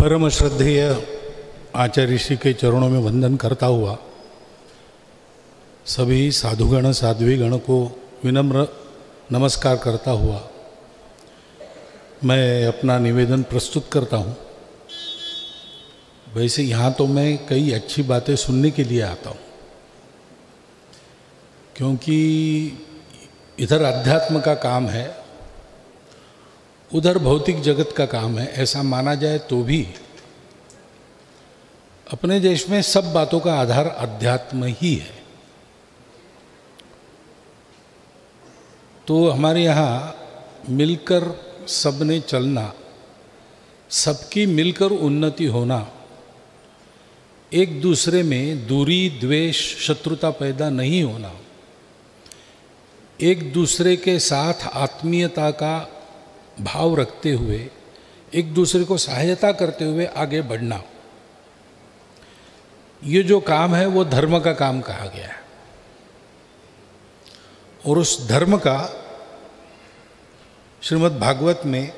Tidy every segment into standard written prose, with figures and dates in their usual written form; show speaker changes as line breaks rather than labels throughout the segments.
परम श्रद्धेय आचार्य श्री के चरणों में वंदन करता हुआ सभी साधुगण साध्वीगण को विनम्र नमस्कार करता हुआ मैं अपना निवेदन प्रस्तुत करता हूँ। वैसे यहाँ तो मैं कई अच्छी बातें सुनने के लिए आता हूँ, क्योंकि इधर अध्यात्म का काम है, उधर भौतिक जगत का काम है। ऐसा माना जाए तो भी अपने देश में सब बातों का आधार अध्यात्म ही है। तो हमारे यहाँ मिलकर सबने चलना, सबकी मिलकर उन्नति होना, एक दूसरे में दूरी द्वेष शत्रुता पैदा नहीं होना, एक दूसरे के साथ आत्मीयता का भाव रखते हुए एक दूसरे को सहायता करते हुए आगे बढ़ना, ये जो काम है वो धर्म का काम कहा गया है। और उस धर्म का श्रीमद् भागवत में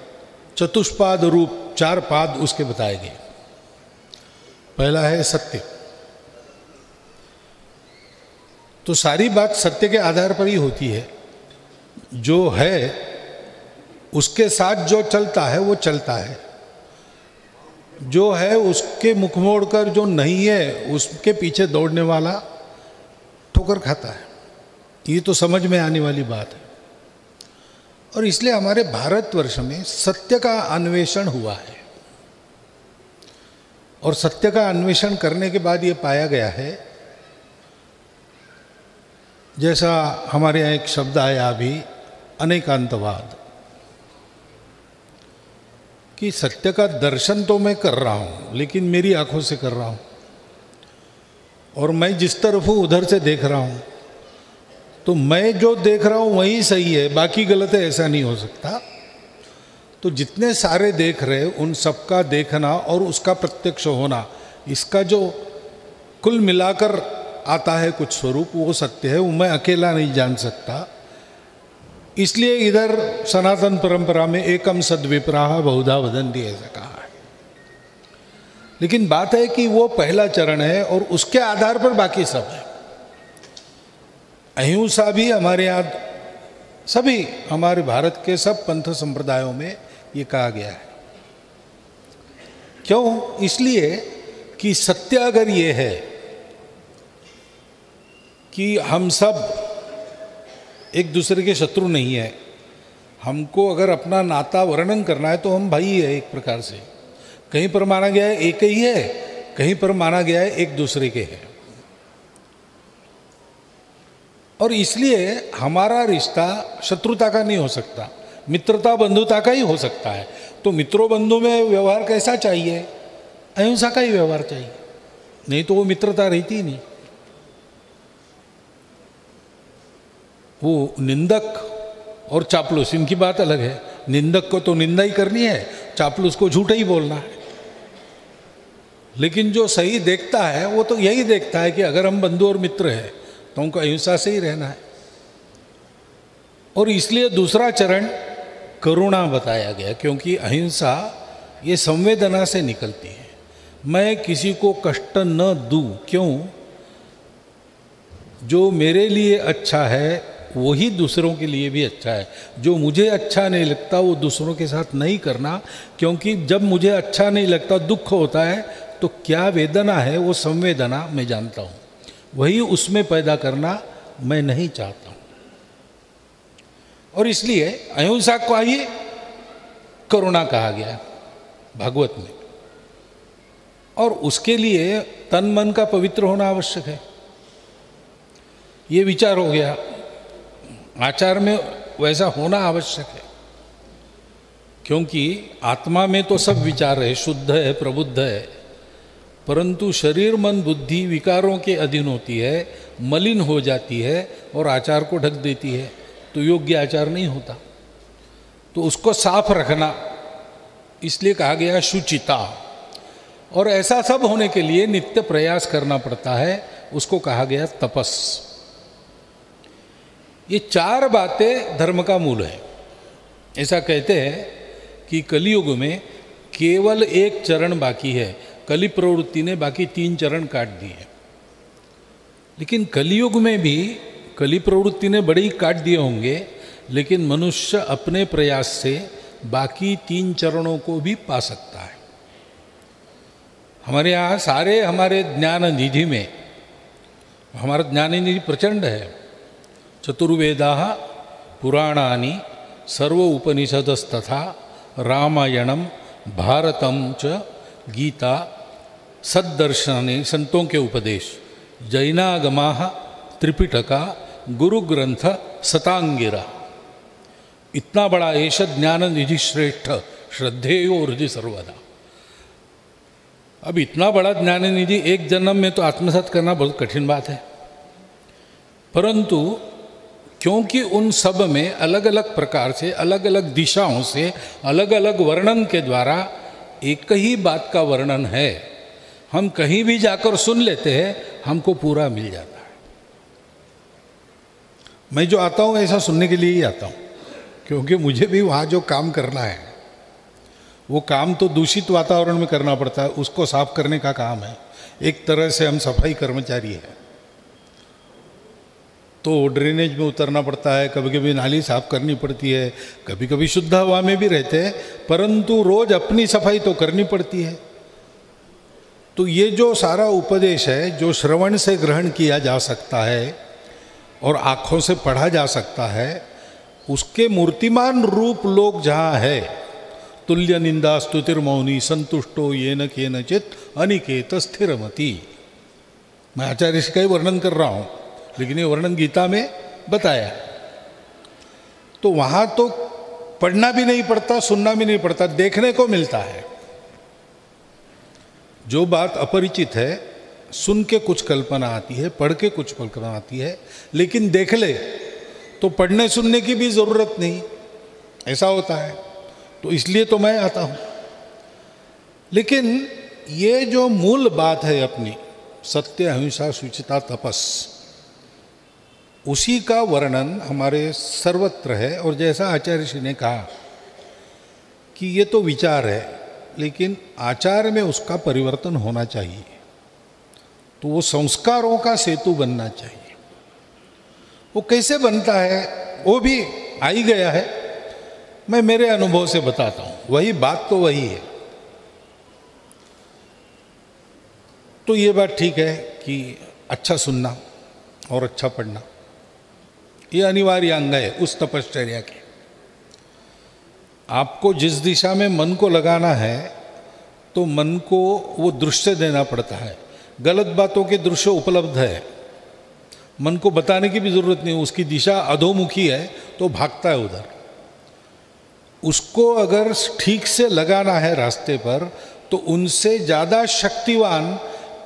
चतुष्पाद रूप 4 पाद उसके बताए गए। पहला है सत्य। तो सारी बात सत्य के आधार पर ही होती है। जो है उसके साथ जो चलता है वो चलता है, जो है उसके मुख मोड़कर जो नहीं है उसके पीछे दौड़ने वाला ठोकर खाता है। ये तो समझ में आने वाली बात है। और इसलिए हमारे भारतवर्ष में सत्य का अन्वेषण हुआ है, और सत्य का अन्वेषण करने के बाद ये पाया गया है, जैसा हमारे यहाँ एक शब्द आया अभी, अनेकांतवाद, कि सत्य का दर्शन तो मैं कर रहा हूँ लेकिन मेरी आंखों से कर रहा हूँ, और मैं जिस तरफ हूँ उधर से देख रहा हूँ, तो मैं जो देख रहा हूँ वही सही है, बाकी गलत है, ऐसा नहीं हो सकता। तो जितने सारे देख रहे उन सबका देखना और उसका प्रत्यक्ष होना, इसका जो कुल मिलाकर आता है कुछ स्वरूप, वो सत्य है। वो मैं अकेला नहीं जान सकता। इसलिए इधर सनातन परंपरा में एकम सद्विप्राह बहुधा वदन्ति ऐसा कहा है। लेकिन बात है कि वो पहला चरण है और उसके आधार पर बाकी सब है। अहिंसा भी हमारे यहाँ, सभी हमारे भारत के सब पंथ संप्रदायों में ये कहा गया है। क्यों? इसलिए कि सत्य अगर ये है कि हम सब एक दूसरे के शत्रु नहीं है, हमको अगर अपना नाता वर्णन करना है तो हम भाई है एक प्रकार से। कहीं पर माना गया है एक ही है, कहीं पर माना गया है एक दूसरे के है। और इसलिए हमारा रिश्ता शत्रुता का नहीं हो सकता, मित्रता बंधुता का ही हो सकता है। तो मित्रों बंधु में व्यवहार कैसा चाहिए? अहिंसा का ही व्यवहार चाहिए, नहीं तो वो मित्रता रहती ही नहीं। वो निंदक और चापलूस, इनकी बात अलग है। निंदक को तो निंदा ही करनी है, चापलूस को झूठा ही बोलना है। लेकिन जो सही देखता है वो तो यही देखता है कि अगर हम बंधु और मित्र हैं तो उनको अहिंसा से ही रहना है। और इसलिए दूसरा चरण करुणा बताया गया, क्योंकि अहिंसा ये संवेदना से निकलती है। मैं किसी को कष्ट न दूं। क्यों? जो मेरे लिए अच्छा है वही दूसरों के लिए भी अच्छा है। जो मुझे अच्छा नहीं लगता वो दूसरों के साथ नहीं करना, क्योंकि जब मुझे अच्छा नहीं लगता, दुख होता है, तो क्या वेदना है वो संवेदना मैं जानता हूँ, वही उसमें पैदा करना मैं नहीं चाहता हूँ। और इसलिए अहिंसा को आइए करुणा कहा गया भागवत में। और उसके लिए तन मन का पवित्र होना आवश्यक है, ये विचार हो गया। आचार में वैसा होना आवश्यक है, क्योंकि आत्मा में तो सब विचार है, शुद्ध है, प्रबुद्ध है, परंतु शरीर मन बुद्धि विकारों के अधीन होती है, मलिन हो जाती है और आचार को ढक देती है, तो योग्य आचार नहीं होता। तो उसको साफ रखना, इसलिए कहा गया शुचिता। और ऐसा सब होने के लिए नित्य प्रयास करना पड़ता है, उसको कहा गया तपस। ये 4 बातें धर्म का मूल है। ऐसा कहते हैं कि कलयुग में केवल एक चरण बाकी है। कली प्रवृत्ति ने बाकी 3 चरण काट दिए। लेकिन कलियुग में भी कली प्रवृत्ति ने बड़े ही काट दिए होंगे, लेकिन मनुष्य अपने प्रयास से बाकी 3 चरणों को भी पा सकता है। हमारे यहाँ सारे हमारे ज्ञान निधि में, हमारा ज्ञान निधि प्रचंड है। चतुर्वेदा पुराणानि सर्व उपनिषदस्तथा रामायणम भारतम च गीता सद्दर्शने संतों के उपदेश जैनागमा त्रिपिटका गुरु ग्रंथ सतांगिरा। इतना बड़ा ऐश ज्ञान निधि श्रेष्ठ श्रद्धेयो हृदय सर्वदा। अब इतना बड़ा ज्ञान निधि एक जन्म में तो आत्मसात करना बहुत कठिन बात है, परंतु क्योंकि उन सब में अलग अलग प्रकार से, अलग अलग दिशाओं से, अलग अलग वर्णन के द्वारा एक ही बात का वर्णन है, हम कहीं भी जाकर सुन लेते हैं, हमको पूरा मिल जाता है। मैं जो आता हूँ ऐसा सुनने के लिए ही आता हूँ, क्योंकि मुझे भी वहाँ जो काम करना है वो काम तो दूषित वातावरण में करना पड़ता है, उसको साफ करने का काम है। एक तरह से हम सफाई कर्मचारी हैं, तो ड्रेनेज में उतरना पड़ता है, कभी कभी नाली साफ करनी पड़ती है, कभी कभी शुद्ध हवा में भी रहते हैं, परंतु रोज अपनी सफाई तो करनी पड़ती है। तो ये जो सारा उपदेश है, जो श्रवण से ग्रहण किया जा सकता है और आँखों से पढ़ा जा सकता है, उसके मूर्तिमान रूप लोग जहाँ है, तुल्य निंदा स्तुतिर्मौनी संतुष्टो येन केनचित अनिकेत स्थिरमति। मैं आचार्य जी का ही वर्णन कर रहा हूँ, लेकिन ये वर्णन गीता में बताया। तो वहाँ तो पढ़ना भी नहीं पड़ता, सुनना भी नहीं पड़ता, देखने को मिलता है। जो बात अपरिचित है, सुन के कुछ कल्पना आती है, पढ़ के कुछ कल्पना आती है, लेकिन देख ले तो पढ़ने सुनने की भी ज़रूरत नहीं, ऐसा होता है। तो इसलिए तो मैं आता हूँ। लेकिन ये जो मूल बात है अपनी, सत्य अहिंसा शुचिता तपस, उसी का वर्णन हमारे सर्वत्र है। और जैसा आचार्य श्री ने कहा कि ये तो विचार है, लेकिन आचार में उसका परिवर्तन होना चाहिए, तो वो संस्कारों का सेतु बनना चाहिए। वो कैसे बनता है वो भी आ ही गया है, मैं मेरे अनुभव से बताता हूँ। वही बात तो वही है। तो ये बात ठीक है कि अच्छा सुनना और अच्छा पढ़ना ये अनिवार्य अंग है उस तपश्चर्या के। आपको जिस दिशा में मन को लगाना है, तो मन को वो दृश्य देना पड़ता है। गलत बातों के दृश्य उपलब्ध है, मन को बताने की भी जरूरत नहीं। उसकी दिशा अधोमुखी है तो भागता है उधर। उसको अगर ठीक से लगाना है रास्ते पर, तो उनसे ज़्यादा शक्तिवान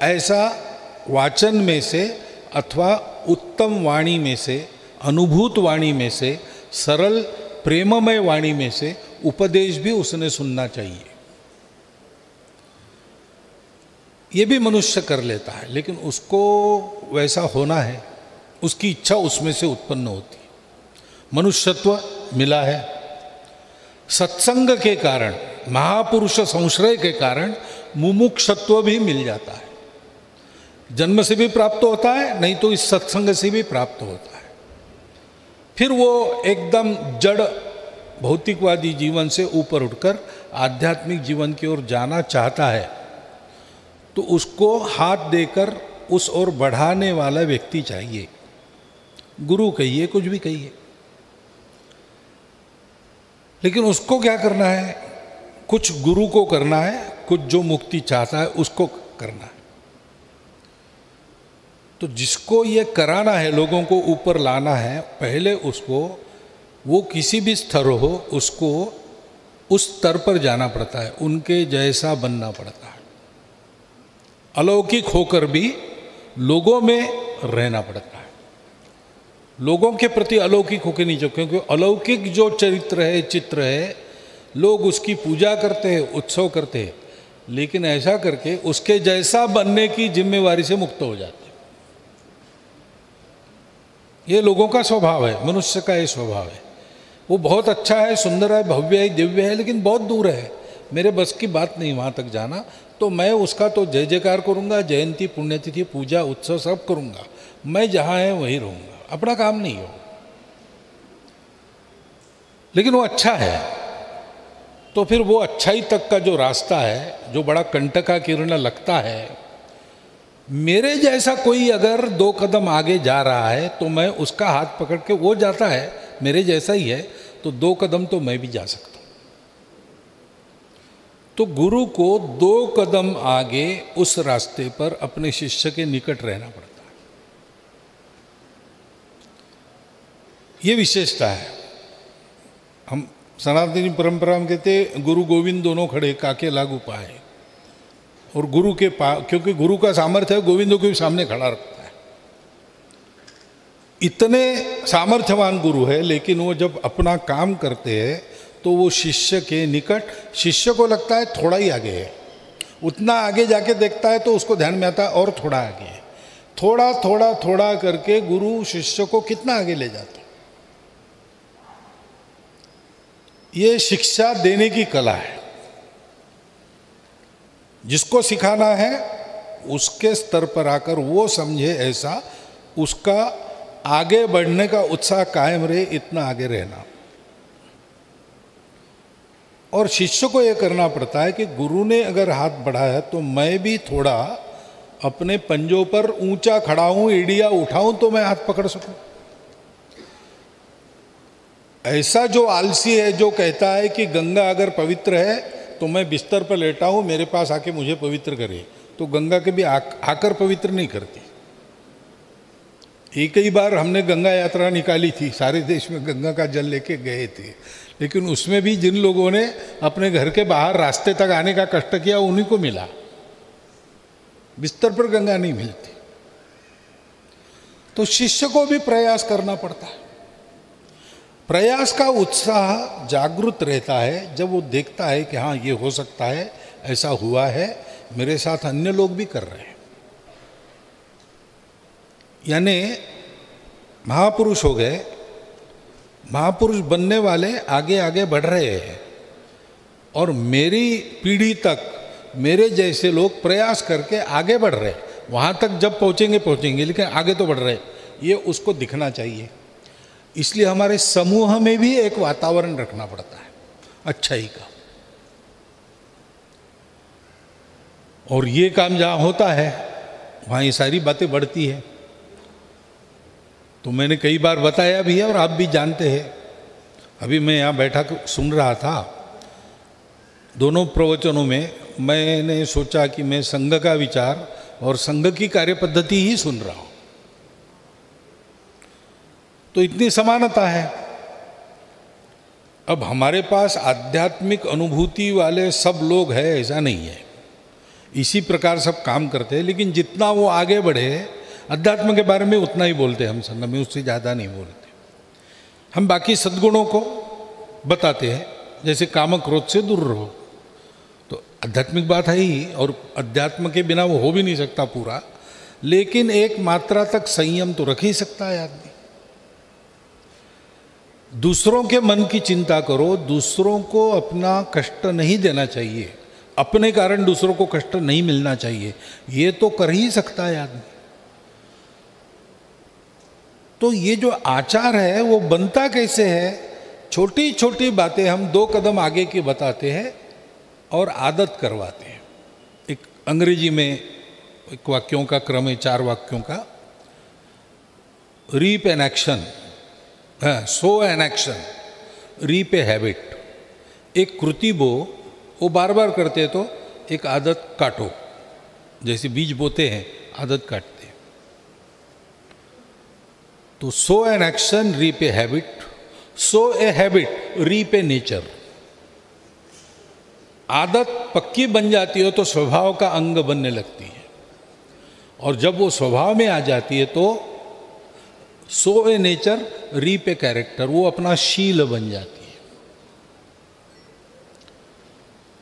ऐसा वाचन में से अथवा उत्तम वाणी में से, अनुभूत वाणी में से, सरल प्रेममय वाणी में से उपदेश भी उसने सुनना चाहिए। ये भी मनुष्य कर लेता है, लेकिन उसको वैसा होना है, उसकी इच्छा उसमें से उत्पन्न होती है। मनुष्यत्व मिला है सत्संग के कारण, महापुरुष संश्रय के कारण मुमुक्षत्व भी मिल जाता है। जन्म से भी प्राप्त होता है, नहीं तो इस सत्संग से भी प्राप्त होता है। फिर वो एकदम जड़ भौतिकवादी जीवन से ऊपर उठकर आध्यात्मिक जीवन की ओर जाना चाहता है, तो उसको हाथ देकर उस ओर बढ़ाने वाला व्यक्ति चाहिए। गुरु कहिए, कुछ भी कहिए, लेकिन उसको क्या करना है? कुछ गुरु को करना है, कुछ जो मुक्ति चाहता है उसको करना है। तो जिसको ये कराना है, लोगों को ऊपर लाना है, पहले उसको, वो किसी भी स्तर हो, उसको उस स्तर पर जाना पड़ता है, उनके जैसा बनना पड़ता है। अलौकिक होकर भी लोगों में रहना पड़ता है। लोगों के प्रति अलौकिक होकर नहीं, क्योंकि अलौकिक जो चरित्र है, चित्र है, लोग उसकी पूजा करते हैं, उत्सव करते हैं, लेकिन ऐसा करके उसके जैसा बनने की जिम्मेवारी से मुक्त हो जाते हैं। ये लोगों का स्वभाव है, मनुष्य का ये स्वभाव है। वो बहुत अच्छा है, सुंदर है, भव्य है, दिव्य है, लेकिन बहुत दूर है, मेरे बस की बात नहीं वहाँ तक जाना, तो मैं उसका तो जय जयकार करूँगा, जयंती पुण्यतिथि पूजा उत्सव सब करूँगा, मैं जहाँ है वहीं रहूँगा, अपना काम नहीं हो। लेकिन वो अच्छा है, तो फिर वो अच्छाई तक का जो रास्ता है, जो बड़ा कंटका किरण लगता है, मेरे जैसा कोई अगर 2 कदम आगे जा रहा है तो मैं उसका हाथ पकड़ के, वो जाता है मेरे जैसा ही है, तो 2 कदम तो मैं भी जा सकता हूं। तो गुरु को 2 कदम आगे उस रास्ते पर अपने शिष्य के निकट रहना पड़ता है। ये विशेषता है। हम सनातनी परंपरा में कहते गुरु गोविंद दोनों खड़े, काके लागू पाए। और गुरु के क्योंकि गुरु का सामर्थ्य है, गोविंदों के सामने खड़ा रखता है। इतने सामर्थ्यवान गुरु है, लेकिन वो जब अपना काम करते हैं तो वो शिष्य के निकट, शिष्य को लगता है थोड़ा ही आगे है, उतना आगे जाके देखता है तो उसको ध्यान में आता है और थोड़ा आगे है। थोड़ा थोड़ा थोड़ा करके गुरु शिष्य को कितना आगे ले जाता है। ये शिक्षा देने की कला है। जिसको सिखाना है उसके स्तर पर आकर वो समझे ऐसा, उसका आगे बढ़ने का उत्साह कायम रहे, इतना आगे रहना। और शिष्य को यह करना पड़ता है कि गुरु ने अगर हाथ बढ़ाया तो मैं भी थोड़ा अपने पंजों पर ऊंचा खड़ा हूं, एड़िया उठाऊं तो मैं हाथ पकड़ सकूं। ऐसा जो आलसी है जो कहता है कि गंगा अगर पवित्र है तो मैं बिस्तर पर लेटा हूं, मेरे पास आके मुझे पवित्र करे, तो गंगा के भी आकर पवित्र नहीं करती। एक ही बार हमने गंगा यात्रा निकाली थी, सारे देश में गंगा का जल लेके गए थे, लेकिन उसमें भी जिन लोगों ने अपने घर के बाहर रास्ते तक आने का कष्ट किया उन्हीं को मिला, बिस्तर पर गंगा नहीं मिलती। तो शिष्य को भी प्रयास करना पड़ता है। प्रयास का उत्साह जागृत रहता है जब वो देखता है कि हाँ ये हो सकता है, ऐसा हुआ है, मेरे साथ अन्य लोग भी कर रहे हैं। यानी महापुरुष हो गए, महापुरुष बनने वाले आगे आगे बढ़ रहे हैं, और मेरी पीढ़ी तक मेरे जैसे लोग प्रयास करके आगे बढ़ रहे हैं। वहाँ तक जब पहुँचेंगे, लेकिन आगे तो बढ़ रहे हैं, ये उसको दिखना चाहिए। इसलिए हमारे समूह में भी एक वातावरण रखना पड़ता है अच्छाई का। और ये काम जहाँ होता है वहाँ ये सारी बातें बढ़ती है। तो मैंने कई बार बताया भी है और आप भी जानते हैं। अभी मैं यहाँ बैठा सुन रहा था, दोनों प्रवचनों में मैंने सोचा कि मैं संघ का विचार और संघ की कार्य पद्धति ही सुन रहा हूँ, तो इतनी समानता है। अब हमारे पास आध्यात्मिक अनुभूति वाले सब लोग हैं ऐसा नहीं है, इसी प्रकार सब काम करते हैं, लेकिन जितना वो आगे बढ़े अध्यात्म के बारे में उतना ही बोलते हैं हम संघ में, उससे ज़्यादा नहीं बोलते। हम बाकी सद्गुणों को बताते हैं, जैसे काम क्रोध से दूर रहो, तो आध्यात्मिक बात है ही, और अध्यात्म के बिना वो हो भी नहीं सकता पूरा, लेकिन एक मात्रा तक संयम तो रख ही सकता है आदमी। दूसरों के मन की चिंता करो, दूसरों को अपना कष्ट नहीं देना चाहिए, अपने कारण दूसरों को कष्ट नहीं मिलना चाहिए, ये तो कर ही सकता है आदमी। तो ये जो आचार है वो बनता कैसे है? छोटी छोटी बातें हम 2 कदम आगे की बताते हैं और आदत करवाते हैं। एक अंग्रेजी में एक वाक्यों का क्रम है, 4 वाक्यों का। Reap an action, sow an action, reap a habit. एक कृति बो, वो बार बार करते तो एक आदत काटो, जैसे बीज बोते हैं आदत काटते हैं। तो so an action reap a habit, so a habit reap a nature. आदत पक्की बन जाती हो तो स्वभाव का अंग बनने लगती है, और जब वो स्वभाव में आ जाती है तो so a nature reap a character, वो अपना शील बन जाती है।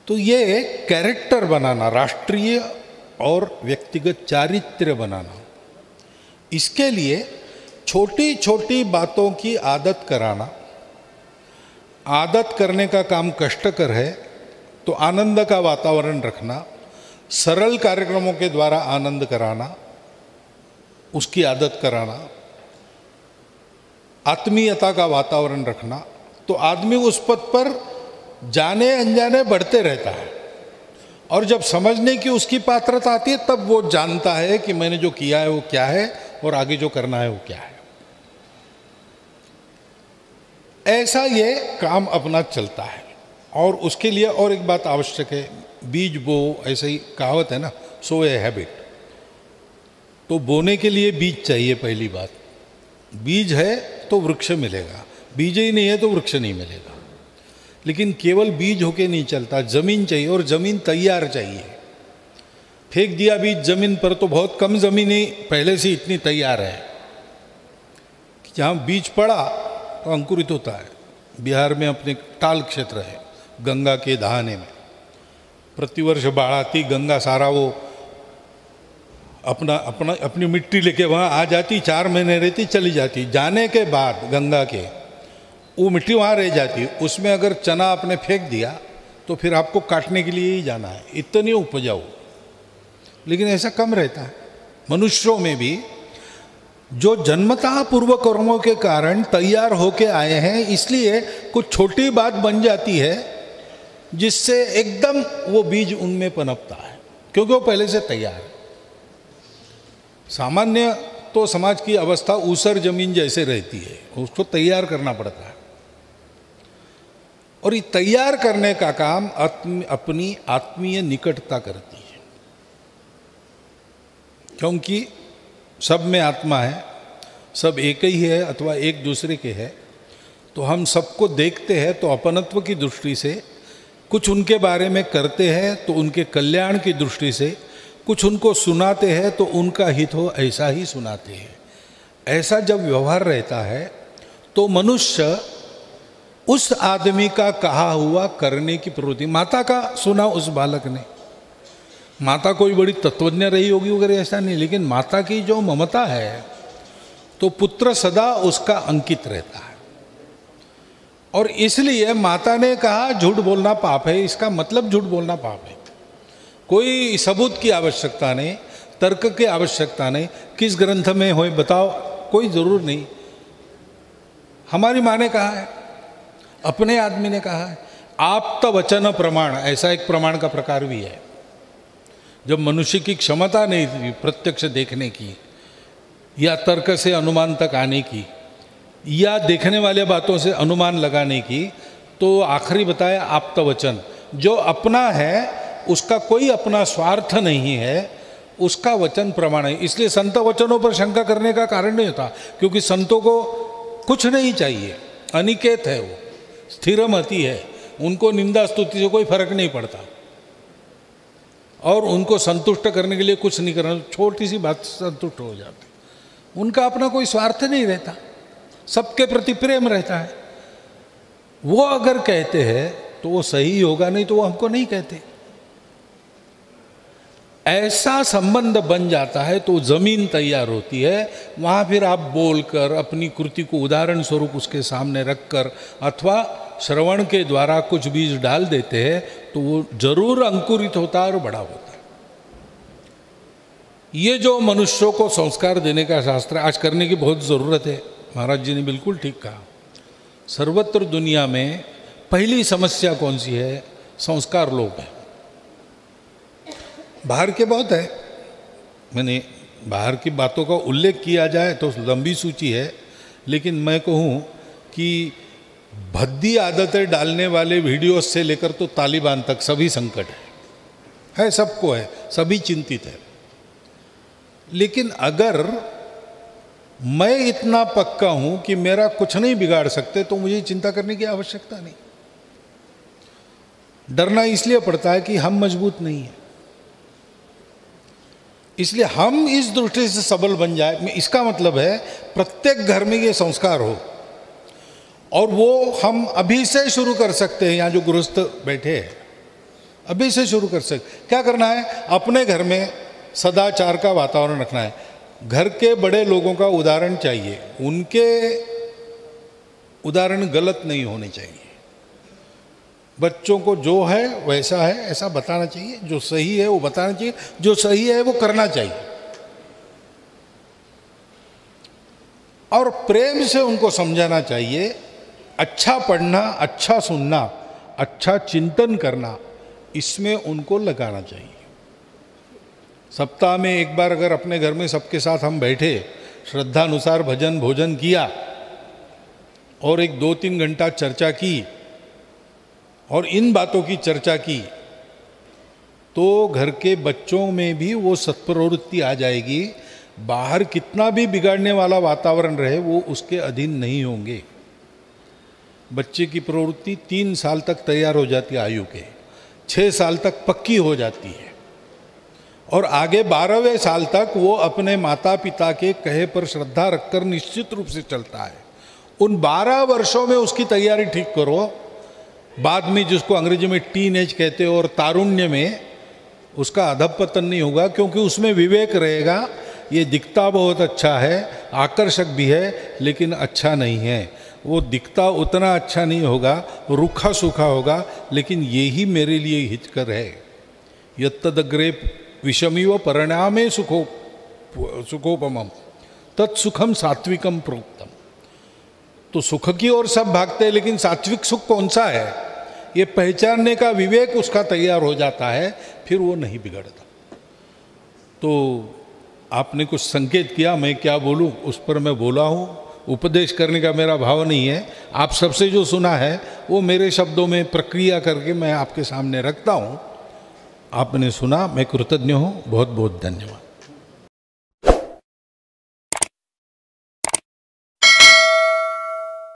तो ये कैरेक्टर बनाना, राष्ट्रीय और व्यक्तिगत चारित्र्य बनाना, इसके लिए छोटी छोटी बातों की आदत कराना। आदत करने का काम कष्टकर है, तो आनंद का वातावरण रखना, सरल कार्यक्रमों के द्वारा आनंद कराना, उसकी आदत कराना, आत्मीयता का वातावरण रखना, तो आदमी उस पद पर जाने अनजाने बढ़ते रहता है। और जब समझने की उसकी पात्रता आती है तब वो जानता है कि मैंने जो किया है वो क्या है और आगे जो करना है वो क्या है। ऐसा ये काम अपना चलता है। और उसके लिए और एक बात आवश्यक है, बीज बो, ऐसे ही कहावत है ना, सो ए हैबिट। तो बोने के लिए बीज चाहिए। पहली बात, बीज है तो वृक्ष मिलेगा, बीज ही नहीं है तो वृक्ष नहीं मिलेगा। लेकिन केवल बीज होके नहीं चलता, जमीन चाहिए, और जमीन तैयार चाहिए। फेंक दिया बीज जमीन पर तो बहुत कम जमीन ही पहले से इतनी तैयार है कि जहाँ बीज पड़ा तो अंकुरित होता है। बिहार में अपने टाल क्षेत्र है, गंगा के दहाने में प्रतिवर्ष बाढ़ आती, गंगा सारा वो अपनी मिट्टी लेके वहाँ आ जाती, 4 महीने रहती, चली जाती। जाने के बाद गंगा के वो मिट्टी वहाँ रह जाती। उसमें अगर चना आपने फेंक दिया तो फिर आपको काटने के लिए ही जाना है, इतनी उपजाऊ। लेकिन ऐसा कम रहता है। मनुष्यों में भी जो जन्मतः पूर्व कर्मों के कारण तैयार होके आए हैं, इसलिए कुछ छोटी बात बन जाती है जिससे एकदम वो बीज उनमें पनपता है, क्योंकि वो पहले से तैयार है। सामान्य तो समाज की अवस्था ऊसर जमीन जैसे रहती है, उसको तैयार करना पड़ता है। और ये तैयार करने का काम अपनी आत्मीय निकटता करती है, क्योंकि सब में आत्मा है, सब एक ही है अथवा एक दूसरे के है। तो हम सबको देखते हैं तो अपनत्व की दृष्टि से, कुछ उनके बारे में करते हैं तो उनके कल्याण की दृष्टि से, कुछ उनको सुनाते हैं तो उनका हित हो ऐसा ही सुनाते हैं। ऐसा जब व्यवहार रहता है तो मनुष्य उस आदमी का कहा हुआ करने की प्रवृत्ति, माता का सुना उस बालक ने, माता कोई बड़ी तत्वज्ञ रही होगी वगैरह ऐसा नहीं, लेकिन माता की जो ममता है तो पुत्र सदा उसका अंकित रहता है। और इसलिए माता ने कहा झूठ बोलना पाप है, इसका मतलब झूठ बोलना पाप है। कोई सबूत की आवश्यकता नहीं, तर्क की आवश्यकता नहीं, किस ग्रंथ में हो बताओ, कोई जरूर नहीं। हमारी माँ ने कहा है, अपने आदमी ने कहा है। आप्त वचन प्रमाण, ऐसा एक प्रमाण का प्रकार भी है। जब मनुष्य की क्षमता नहीं थी प्रत्यक्ष देखने की या तर्क से अनुमान तक आने की या देखने वाले बातों से अनुमान लगाने की, तो आखिरी बताया आप्त वचन। जो अपना है उसका कोई अपना स्वार्थ नहीं है, उसका वचन प्रमाण है। इसलिए संत वचनों पर शंका करने का कारण नहीं होता, क्योंकि संतों को कुछ नहीं चाहिए, अनिकेत है, वो स्थिरमति है, उनको निंदा स्तुति से कोई फर्क नहीं पड़ता और उनको संतुष्ट करने के लिए कुछ नहीं करना, छोटी सी बात से संतुष्ट हो जाते। उनका अपना कोई स्वार्थ नहीं रहता, सबके प्रति प्रेम रहता है। वो अगर कहते हैं तो वो सही होगा, नहीं तो वो हमको नहीं कहते। ऐसा संबंध बन जाता है तो जमीन तैयार होती है। वहाँ फिर आप बोलकर अपनी कृति को उदाहरण स्वरूप उसके सामने रखकर अथवा श्रवण के द्वारा कुछ बीज डाल देते हैं तो वो जरूर अंकुरित होता है और बड़ा होता है। ये जो मनुष्यों को संस्कार देने का शास्त्र आज करने की बहुत ज़रूरत है। महाराज जी ने बिल्कुल ठीक कहा। सर्वत्र दुनिया में पहली समस्या कौन सी है? संस्कार लोप है। बाहर के बहुत है, मैंने बाहर की बातों का उल्लेख किया जाए तो लंबी सूची है, लेकिन मैं कहूँ कि भद्दी आदतें डालने वाले वीडियोस से लेकर तो तालिबान तक सभी संकट है, सबको है, सभी चिंतित है। लेकिन अगर मैं इतना पक्का हूं कि मेरा कुछ नहीं बिगाड़ सकते तो मुझे चिंता करने की आवश्यकता नहीं। डरना इसलिए पड़ता है कि हम मजबूत नहीं है, इसलिए हम इस दृष्टि से सबल बन जाए। इसका मतलब है प्रत्येक घर में ये संस्कार हो, और वो हम अभी से शुरू कर सकते हैं। यहाँ जो गृहस्थ बैठे हैं अभी से शुरू कर सकते। क्या करना है? अपने घर में सदाचार का वातावरण रखना है। घर के बड़े लोगों का उदाहरण चाहिए, उनके उदाहरण गलत नहीं होने चाहिए। बच्चों को जो है वैसा है ऐसा बताना चाहिए, जो सही है वो बताना चाहिए, जो सही है वो करना चाहिए, और प्रेम से उनको समझाना चाहिए। अच्छा पढ़ना, अच्छा सुनना, अच्छा चिंतन करना, इसमें उनको लगाना चाहिए। सप्ताह में एक बार अगर अपने घर में सबके साथ हम बैठे, श्रद्धानुसार भजन भोजन किया और एक 2-3 घंटा चर्चा की और इन बातों की चर्चा की, तो घर के बच्चों में भी वो सत्प्रवृत्ति आ जाएगी। बाहर कितना भी बिगाड़ने वाला वातावरण रहे वो उसके अधीन नहीं होंगे। बच्चे की प्रवृत्ति 3 साल तक तैयार हो जाती है आयु के, 6 साल तक पक्की हो जाती है, और आगे 12वें साल तक वो अपने माता पिता के कहे पर श्रद्धा रखकर निश्चित रूप से चलता है। उन 12 वर्षों में उसकी तैयारी ठीक करो, बाद में जिसको अंग्रेजी में टीनेज कहते हो और तारुण्य में उसका अधपतन नहीं होगा, क्योंकि उसमें विवेक रहेगा। ये दिखता बहुत अच्छा है, आकर्षक भी है, लेकिन अच्छा नहीं है। वो दिखता उतना अच्छा नहीं होगा, रूखा सूखा होगा, लेकिन ये ही मेरे लिए हितकर है। यत्तदग्रे विषमिव परिणामे सुखोपमम तत्सुखम सात्विकम प्रोक्तम। तो सुख की ओर सब भागते हैं, लेकिन सात्विक सुख कौन सा है ये पहचानने का विवेक उसका तैयार हो जाता है, फिर वो नहीं बिगड़ता। तो आपने कुछ संकेत किया, मैं क्या बोलूं उस पर मैं बोला हूं। उपदेश करने का मेरा भाव नहीं है। आप सबसे जो सुना है वो मेरे शब्दों में प्रक्रिया करके मैं आपके सामने रखता हूं। आपने सुना, मैं कृतज्ञ हूं। बहुत बहुत धन्यवाद।